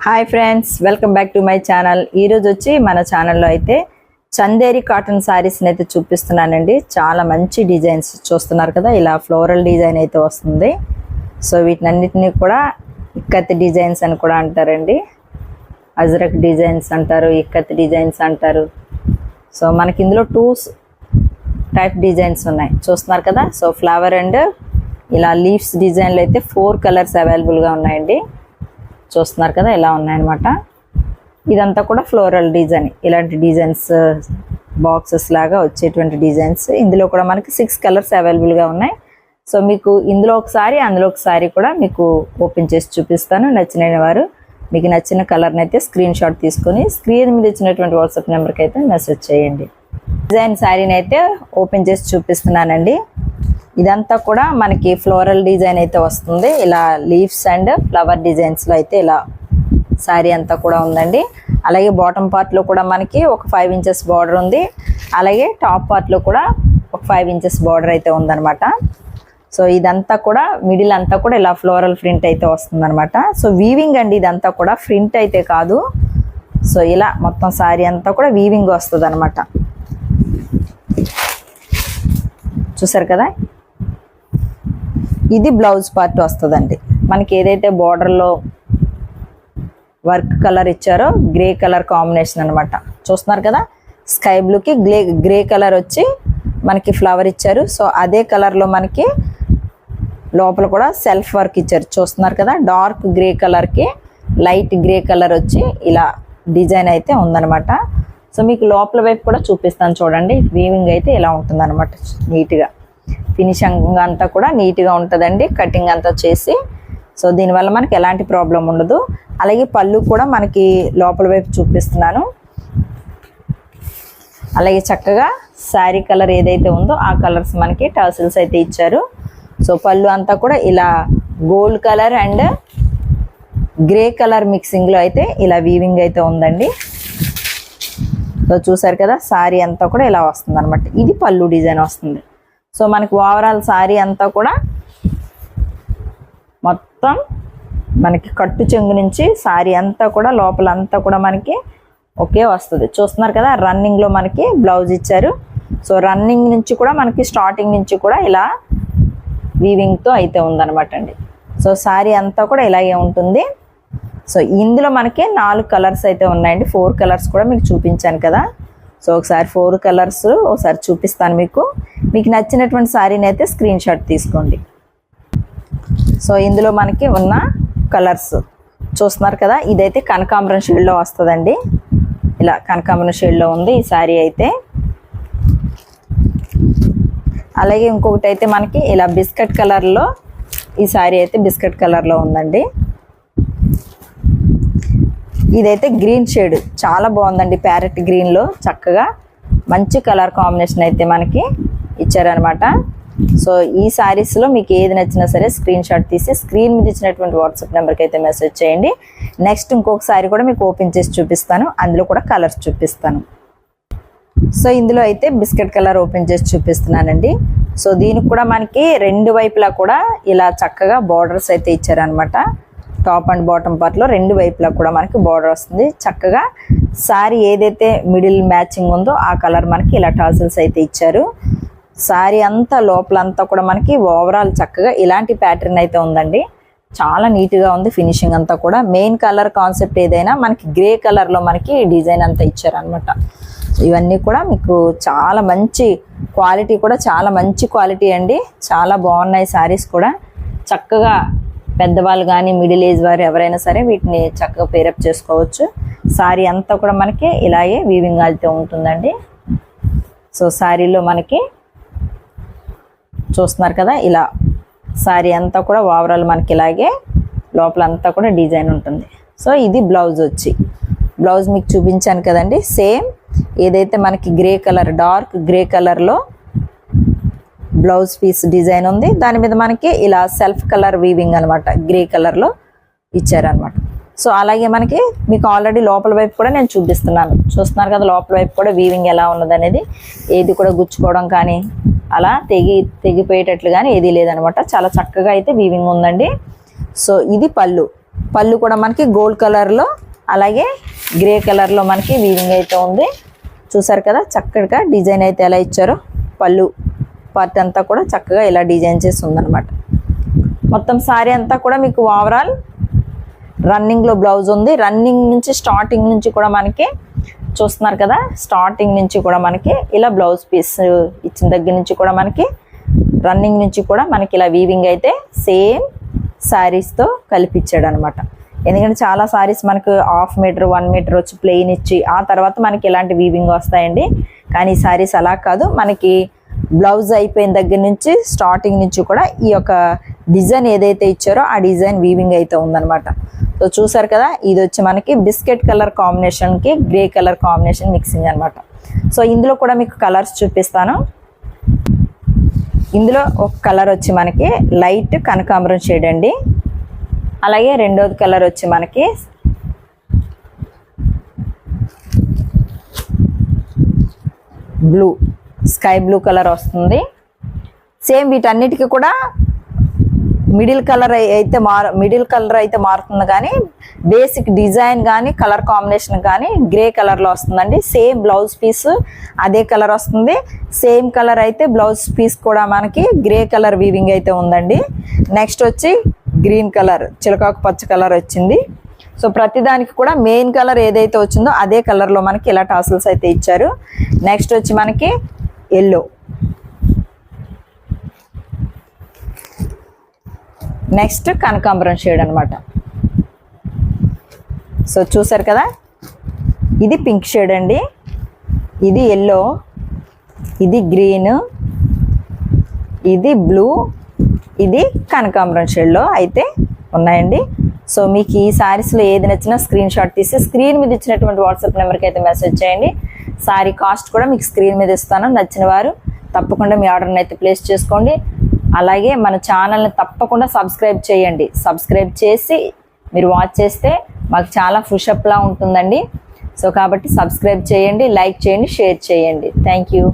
Hi friends, welcome back to my channel. ఈరోజు వచ్చి మన ఛానల్లో అయితే చందేరి కాటన్ శారీస్ని అయితే చూపిస్తున్నానండి. చాలా మంచి డిజైన్స్ చూస్తున్నారు కదా, ఇలా ఫ్లోరల్ డిజైన్ అయితే వస్తుంది. సో వీటినన్నిటినీ కూడా ఇక్కత్ డిజైన్స్ అని కూడా అంటారండి. అజ్రక్ డిజైన్స్ అంటారు, ఇక్కత్ డిజైన్స్ అంటారు. సో మనకి ఇందులో 2 టైప్ డిజైన్స్ ఉన్నాయి చూస్తున్నారు కదా. సో ఫ్లవర్ అండ్ ఇలా లీవ్స్ డిజైన్లు అయితే 4 కలర్స్ అవైలబుల్గా ఉన్నాయండి. చూస్తున్నారు కదా, ఇలా ఉన్నాయన్నమాట. ఇదంతా కూడా ఫ్లోరల్ డిజైన్. ఇలాంటి డిజైన్స్ బాక్సెస్ లాగా వచ్చేటువంటి డిజైన్స్. ఇందులో కూడా మనకి 6 కలర్స్ అవైలబుల్గా ఉన్నాయి. సో మీకు ఇందులో ఒకసారి అందులో ఒకసారి కూడా మీకు ఓపెన్ చేసి చూపిస్తాను. నచ్చిన వారు మీకు నచ్చిన కలర్ని అయితే స్క్రీన్ షాట్ తీసుకొని స్క్రీన్ మీద ఇచ్చినటువంటి వాట్సాప్ నెంబర్కి అయితే మెసేజ్ చేయండి. డిజైన్ శారీని అయితే ఓపెన్ చేసి చూపిస్తున్నానండి. ఇదంతా కూడా మనకి ఫ్లోరల్ డిజైన్ అయితే వస్తుంది. ఇలా లీవ్స్ అండ్ ఫ్లవర్ డిజైన్స్లో అయితే ఇలా శారీ అంతా కూడా ఉందండి. అలాగే బాటమ్ పార్ట్లో కూడా మనకి ఒక 5 ఇంచెస్ బార్డర్ ఉంది. అలాగే టాప్ పార్ట్లో కూడా ఒక 5 ఇంచెస్ బార్డర్ అయితే ఉందన్నమాట. సో ఇదంతా కూడా మిడిల్ అంతా కూడా ఇలా ఫ్లోరల్ ప్రింట్ అయితే వస్తుందన్నమాట. సో వీవింగ్ అండి, ఇదంతా కూడా ప్రింట్ అయితే కాదు. సో ఇలా మొత్తం శారీ అంతా కూడా వీవింగ్ వస్తుంది అనమాట. చూసారు కదా, ఇది బ్లౌజ్ పార్ట్ వస్తుందండి. మనకి ఏదైతే బార్డర్లో వర్క్ కలర్ ఇచ్చారో గ్రే కలర్ కాంబినేషన్ అనమాట. చూస్తున్నారు కదా, స్కై బ్లూకి గ్రే కలర్ వచ్చి మనకి ఫ్లవర్ ఇచ్చారు. సో అదే కలర్లో మనకి లోపల కూడా సెల్ఫ్ వర్క్ ఇచ్చారు. చూస్తున్నారు కదా, డార్క్ గ్రే కలర్కి లైట్ గ్రే కలర్ వచ్చి ఇలా డిజైన్ అయితే ఉందన్నమాట. సో మీకు లోపల వైపు కూడా చూపిస్తాను చూడండి. వీవింగ్ అయితే ఇలా ఉంటుందన్నమాట. నీట్గా ఫినిషింగ్ అంతా కూడా నీట్గా ఉంటుందండి, కటింగ్ అంతా చేసి. సో దీనివల్ల మనకి ఎలాంటి ప్రాబ్లం ఉండదు. అలాగే పళ్ళు కూడా మనకి లోపల వైపు చూపిస్తున్నాను. అలాగే చక్కగా శారీ కలర్ ఏదైతే ఉందో ఆ కలర్స్ మనకి టాసిల్స్ అయితే ఇచ్చారు. సో పళ్ళు అంతా కూడా ఇలా gold colour and grey colour మిక్సింగ్లో అయితే ఇలా వీవింగ్ అయితే ఉందండి. సో చూసారు కదా, శారీ అంతా కూడా ఇలా వస్తుంది అనమాట. ఇది పళ్ళు డిజైన్ వస్తుంది. సో మనకి ఓవరాల్ శారీ అంతా కూడా మొత్తం మనకి కట్టు చెంగు నుంచి శారీ అంతా కూడా లోపల అంతా కూడా మనకి ఒకే వస్తుంది. చూస్తున్నారు కదా, రన్నింగ్లో మనకి బ్లౌజ్ ఇచ్చారు. సో రన్నింగ్ నుంచి కూడా మనకి స్టార్టింగ్ నుంచి కూడా ఇలా వీవింగ్తో అయితే ఉందన్నమాట అండి. సో శారీ అంతా కూడా ఇలాగే ఉంటుంది. సో ఇందులో మనకి 4 కలర్స్ అయితే ఉన్నాయండి. 4 కలర్స్ కూడా మీకు చూపించాను కదా. సో ఒకసారి 4 కలర్స్ ఒకసారి చూపిస్తాను మీకు. మీకు నచ్చినటువంటి శారీని అయితే స్క్రీన్ షాట్ తీసుకోండి. సో ఇందులో మనకి ఉన్న కలర్స్ చూస్తున్నారు కదా, ఇదైతే కనకాంబరం షేడ్లో వస్తుందండి. ఇలా కనకాంబరం షేడ్లో ఉంది ఈ శారీ అయితే. అలాగే ఇంకొకటి అయితే మనకి ఇలా బిస్కెట్ కలర్లో ఈ శారీ అయితే బిస్కెట్ కలర్లో ఉందండి. ఇదైతే గ్రీన్ షేడ్ చాలా బాగుందండి. ప్యారెట్ గ్రీన్లో చక్కగా మంచి కలర్ కాంబినేషన్ అయితే మనకి ఇచ్చారనమాట. సో ఈ శారీస్లో మీకు ఏది నచ్చినా సరే స్క్రీన్ షాట్ తీసి స్క్రీన్ మీద ఇచ్చినటువంటి వాట్సాప్ నెంబర్కి అయితే మెసేజ్ చేయండి. నెక్స్ట్ ఇంకొక శారీ కూడా మీకు ఓపెన్ చేసి చూపిస్తాను. అందులో కూడా కలర్స్ చూపిస్తాను. సో ఇందులో అయితే బిస్కెట్ కలర్ ఓపెన్ చేసి చూపిస్తున్నానండి. సో దీనికి కూడా మనకి 2 వైపులా కూడా ఇలా చక్కగా బార్డర్స్ అయితే ఇచ్చారనమాట. టాప్ అండ్ బాటమ్ పార్ట్లో 2 వైపులా కూడా మనకి బార్డర్ వస్తుంది. చక్కగా శారీ ఏదైతే మిడిల్ మ్యాచింగ్ ఉందో ఆ కలర్ మనకి ఇలా టాసిల్స్ అయితే ఇచ్చారు. శారీ అంతా లోపలంతా కూడా మనకి ఓవరాల్ చక్కగా ఇలాంటి ప్యాటర్న్ అయితే ఉందండి. చాలా నీట్గా ఉంది ఫినిషింగ్ అంతా కూడా. మెయిన్ కలర్ కాన్సెప్ట్ ఏదైనా మనకి గ్రే కలర్లో మనకి డిజైన్ అంతా ఇచ్చారనమాట. ఇవన్నీ కూడా మీకు చాలా మంచి క్వాలిటీ, కూడా చాలా మంచి క్వాలిటీ అండి. చాలా బాగున్నాయి శారీస్ కూడా. చక్కగా పెద్దవాళ్ళు కానీ మిడిల్ ఏజ్ వారు ఎవరైనా సరే వీటిని చక్కగా పేరప్ చేసుకోవచ్చు. శారీ అంతా కూడా మనకి ఇలాగే వీవింగ్ అయితే ఉంటుందండి. సో శారీలో మనకి చూస్తున్నారు కదా, ఇలా శారీ అంతా కూడా ఓవరాల్ మనకి ఇలాగే లోపల అంతా కూడా డిజైన్ ఉంటుంది. సో ఇది బ్లౌజ్ వచ్చి, బ్లౌజ్ మీకు చూపించాను కదండి. సేమ్ ఏదైతే మనకి గ్రే కలర్, డార్క్ గ్రే కలర్లో బ్లౌజ్ పీస్ డిజైన్ ఉంది. దాని మీద మనకి ఇలా సెల్ఫ్ కలర్ వీవింగ్ అనమాట, గ్రే కలర్లో ఇచ్చారనమాట. సో అలాగే మనకి మీకు ఆల్రెడీ లోపల వైపు కూడా నేను చూపిస్తున్నాను. చూస్తున్నారు కదా, లోపల వైపు కూడా వీవింగ్ ఎలా ఉన్నది అనేది. ఏది కూడా గుచ్చుకోవడం కానీ అలా తెగిపోయేటట్లు కానీ ఏది లేదనమాట. చాలా చక్కగా అయితే వీవింగ్ ఉందండి. సో ఇది పళ్ళు. పళ్ళు కూడా మనకి గోల్డ్ కలర్లో అలాగే గ్రే కలర్లో మనకి వీవింగ్ అయితే ఉంది. చూసారు కదా చక్కగా డిజైన్ అయితే ఎలా ఇచ్చారో. పళ్ళు పార్ట్ అంతా కూడా చక్కగా ఇలా డిజైన్ చేసి ఉందన్నమాట. మొత్తం సారీ అంతా కూడా మీకు ఓవరాల్ రన్నింగ్లో బ్లౌజ్ ఉంది. రన్నింగ్ నుంచి స్టార్టింగ్ నుంచి కూడా మనకి చూస్తున్నారు కదా, స్టార్టింగ్ నుంచి కూడా మనకి ఇలా బ్లౌజ్ పీస్ ఇచ్చిన దగ్గర నుంచి కూడా మనకి రన్నింగ్ నుంచి కూడా మనకి ఇలా వీవింగ్ అయితే సేమ్ శారీస్తో కలిపిచ్చాడు అనమాట. ఎందుకంటే చాలా శారీస్ మనకు 1/2 మీటర్ 1 మీటర్ వచ్చి ప్లెయిన్ ఇచ్చి ఆ తర్వాత మనకి ఇలాంటి వీవింగ్ వస్తాయండి. కానీ ఈ శారీస్ అలా కాదు, మనకి బ్లౌజ్ అయిపోయిన దగ్గర నుంచి స్టార్టింగ్ నుంచి కూడా ఈ యొక్క డిజైన్ ఏదైతే ఇచ్చారో ఆ డిజైన్ వీవింగ్ అయితే ఉందన్నమాట. సో చూసారు కదా, ఇది వచ్చి మనకి బిస్కెట్ కలర్ కాంబినేషన్కి గ్రే కలర్ కాంబినేషన్ మిక్సింగ్ అనమాట. సో ఇందులో కూడా మీకు కలర్స్ చూపిస్తాను. ఇందులో ఒక కలర్ వచ్చి మనకి లైట్ కనకాంబరం షేడ్ అండి. అలాగే రెండోది కలర్ వచ్చి మనకి బ్లూ, స్కై బ్లూ కలర్ వస్తుంది. సేమ్ వీటన్నిటికీ కూడా మిడిల్ కలర్ అయితే మారుతుంది, కానీ బేసిక్ డిజైన్ కానీ కలర్ కాంబినేషన్ కానీ గ్రే కలర్లో వస్తుందండి. సేమ్ బ్లౌజ్ పీస్ అదే కలర్ వస్తుంది. సేమ్ కలర్ అయితే బ్లౌజ్ పీస్ కూడా మనకి గ్రే కలర్ వీవింగ్ అయితే ఉందండి. నెక్స్ట్ వచ్చి గ్రీన్ కలర్, చిలకాకు పచ్చ కలర్ వచ్చింది. సో ప్రతిదానికి కూడా మెయిన్ కలర్ ఏదైతే వచ్చిందో అదే కలర్లో మనకి ఇలా టాసిల్స్ అయితే ఇచ్చారు. నెక్స్ట్ వచ్చి మనకి ఎల్లో, నెక్స్ట్ కనకాంబరం షేడ్ అనమాట. సో చూసారు కదా, ఇది పింక్ షేడ్ అండి, ఇది ఎల్లో, ఇది గ్రీన్, ఇది బ్లూ, ఇది కనకాంబరం షేడ్లో అయితే ఉన్నాయండి. సో మీకు ఈ శారీస్లో ఏది నచ్చినా స్క్రీన్ షాట్ తీసి స్క్రీన్ మీద ఇచ్చినటువంటి వాట్సాప్ నెంబర్కి అయితే మెసేజ్ చేయండి. శారీ కాస్ట్ కూడా మీకు స్క్రీన్ మీద ఇస్తాను. నచ్చిన వారు తప్పకుండా మీ ఆర్డర్ని అయితే ప్లేస్ చేసుకోండి. అలాగే మన ఛానల్ని తప్పకుండా సబ్స్క్రైబ్ చేయండి. సబ్స్క్రైబ్ చేసి మీరు వాచ్ చేస్తే మాకు చాలా పుషప్లా ఉంటుందండి. సో కాబట్టి సబ్స్క్రైబ్ చేయండి, లైక్ చేయండి, షేర్ చేయండి. Thank you.